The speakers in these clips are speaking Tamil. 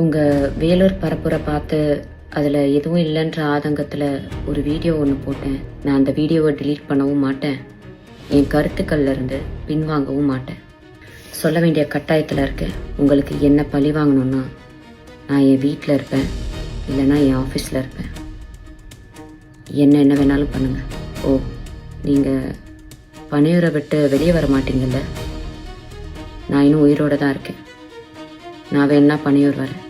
உங்கள் வேலூர் பரப்புரை பார்த்து அதில் எதுவும் இல்லைன்ற ஆதங்கத்தில் ஒரு வீடியோ ஒன்று போட்டேன். நான் அந்த வீடியோவை delete பண்ணவும் மாட்டேன், என் கருத்துக்கள்ல இருந்து பின்வாங்கவும் மாட்டேன். சொல்ல வேண்டிய கட்டாயத்தில் இருக்கேன். உங்களுக்கு என்ன பழி வாங்கணும்னா நான் என் வீட்டில் இருப்பேன், இல்லைன்னா என் ஆஃபீஸில் இருப்பேன். என்ன வேணாலும் பண்ணுங்கள். ஓ, நீங்கள் பனையூரை விட்டு வெளியே வர மாட்டீங்கல்ல? நான் இன்னும் உயிரோடு தான் இருக்கேன். நான் வேணா பனையூர் வரேன்.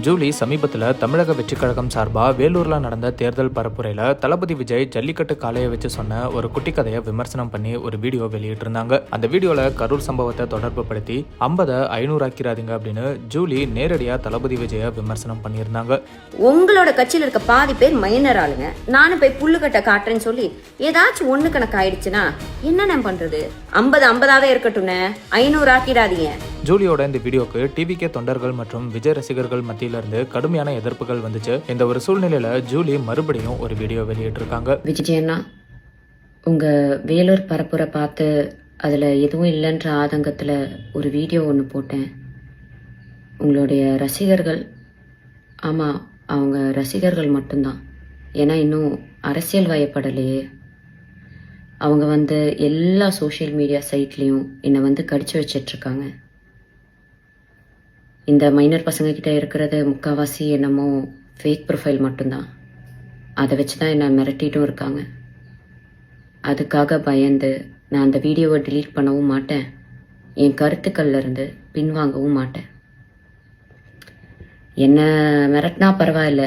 ஜூலி சமீபத்தில் தமிழக வெற்றிக் கழகம் சார்பாக வேலூரில் நடந்த தேர்தல் பரப்புரையில் தளபதி விஜய் ஜல்லிக்கட்டு காளையை வச்சு சொன்ன ஒரு குட்டி கதையை விமர்சனம் பண்ணி ஒரு வீடியோ வெளியிட்டிருந்தாங்க. அந்த வீடியோவில் கரூர் சம்பவத்தை தொடர்பு படுத்தி 50 500 ஆக்கிறாதீங்க அப்படின்னு ஜூலி நேரடியாக தளபதி விஜயை விமர்சனம் பண்ணியிருந்தாங்க. உங்களோட கட்சியில் இருக்க பாதி பேர் மைனர் ஆளுங்க, நானும் போய் புல்லுக்கட்டை காட்டுறேன்னு சொல்லி ஏதாச்சும் ஒன்று கணக்கு ஆயிடுச்சுன்னா என்ன பண்றது? 50 இருக்கட்டும்னு 500 ஆக்கிடாதீங்க. ஜூலியோட இந்த வீடியோக்கு டிவிகே தொண்டர்கள் மற்றும் விஜய் ரசிகர்கள் மத்தியிலிருந்து கடுமையான எதிர்ப்புகள் வந்துச்சு. இந்த ஒரு சூழ்நிலையில ஜூலி மறுபடியும் ஒரு வீடியோ வெளியிட்டிருக்காங்க. விஜயண்ணா, உங்கள் வேலூர் பரப்புரை பார்த்து அதில் எதுவும் இல்லைன்ற ஆதங்கத்தில் ஒரு வீடியோ ஒன்று போட்டேன். உங்களுடைய ரசிகர்கள், ஆமாம், அவங்க ரசிகர்கள் மட்டும்தான். ஏன்னா இன்னும் அரசியல் வயப்படலையே. அவங்க எல்லா சோஷியல் மீடியா சைட்லேயும் என்னை கடிச்சு வச்சிட்ருக்காங்க. இந்த மைனர் பசங்கக்கிட்ட இருக்கிறது முக்கால்வாசி என்னமோ ஃபேக் ப்ரொஃபைல் மட்டும்தான். அதை வச்சு தான் என்னை மிரட்டிட்டும் இருக்காங்க. அதுக்காக பயந்து நான் அந்த வீடியோவை delete பண்ணவும் மாட்டேன், என் கருத்துக்கள்ல இருந்து பின்வாங்கவும் மாட்டேன். என்ன மிரட்டினா பரவாயில்ல,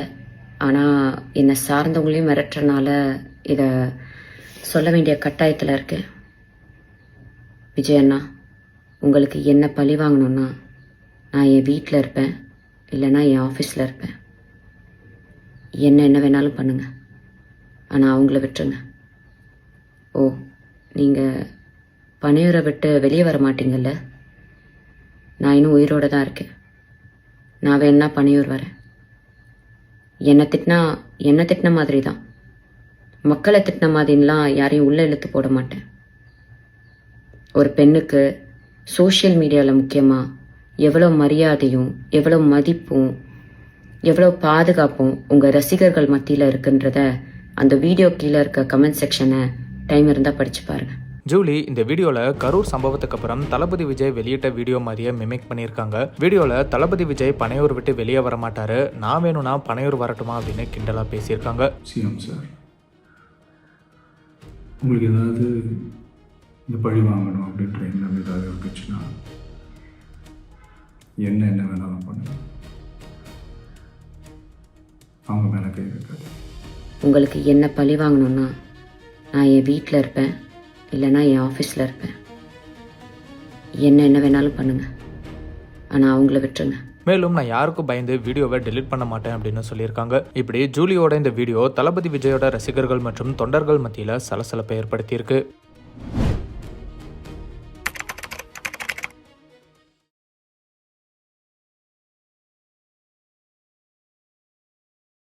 ஆனால் என்னை சார்ந்தவங்களையும் மிரட்டுறனால இதை சொல்ல வேண்டிய கட்டாயத்தில் இருக்கேன். விஜயண்ணா, உங்களுக்கு என்ன பழி வாங்கணும்னா நான் என் வீட்டில் இருப்பேன், இல்லைன்னா என் ஆஃபீஸில் இருப்பேன். என்ன வேணாலும் பண்ணுங்கள், ஆனால் அவங்கள விட்டுருங்க. ஓ, நீங்கள் பனையூரை விட்டு வெளியே வர மாட்டீங்கல்ல? நான் இன்னும் உயிரோடு தான் இருக்கேன். நான் வேணா பனையூர் வரேன். என்னை திட்டின மாதிரி தான். மக்களை திட்டின மாதிரிலாம் யாரையும் உள்ளே இழுத்து போட மாட்டேன். ஒரு பெண்ணுக்கு சோஷியல் மீடியாவில் முக்கியமாக எவ்வளோ மரியாதையும் எவ்வளோ மதிப்பும் எவ்வளோ பாதுகாப்பும் உங்கள் ரசிகர்கள் மத்தியில் இருக்குன்றத அந்த வீடியோ கீழே இருக்க கமெண்ட் செக்ஷனை டைம் இருந்தால் படித்து பாருங்கள். ஜூலி இந்த வீடியோவில் கரூர் சம்பவத்துக்கு அப்புறம் தளபதி விஜய் வெளியிட்ட வீடியோ மாதிரியே மிமிக் பண்ணியிருக்காங்க. வீடியோவில் தளபதி விஜய் பனையூர் விட்டு வெளியே வர மாட்டாரு, நான் வேணும்னா பனையூர் வரட்டுமா அப்படின்னு கிண்டலாக பேசியிருக்காங்க. சிஎம் சார், உங்களுக்கு ஏதாவது இந்த பழி வாங்கணும் அப்படின்ற எண்ணம் ஏதாவது இருந்துச்சுன்னா என்ன வேணாலும் பண்ணுங்க, அவங்க மேலே கை வைக்காது. உங்களுக்கு என்ன பழி வாங்கணும்னா நான் என் வீட்டில் இருப்பேன், இல்லைன்னா என் ஆஃபீஸில் இருப்பேன். என்ன வேணாலும் பண்ணுங்கள், ஆனால் அவங்கள விட்டுருங்க. மேலும் நான் யாருக்கும் பயந்து வீடியோவை delete பண்ண மாட்டேன் அப்படின்னு சொல்லியிருக்காங்க. இப்படி ஜூலியோட இந்த வீடியோ தளபதி விஜயோட ரசிகர்கள் மற்றும் தொண்டர்கள் மத்தியில் சலசலப்பை ஏற்படுத்தியிருக்கு.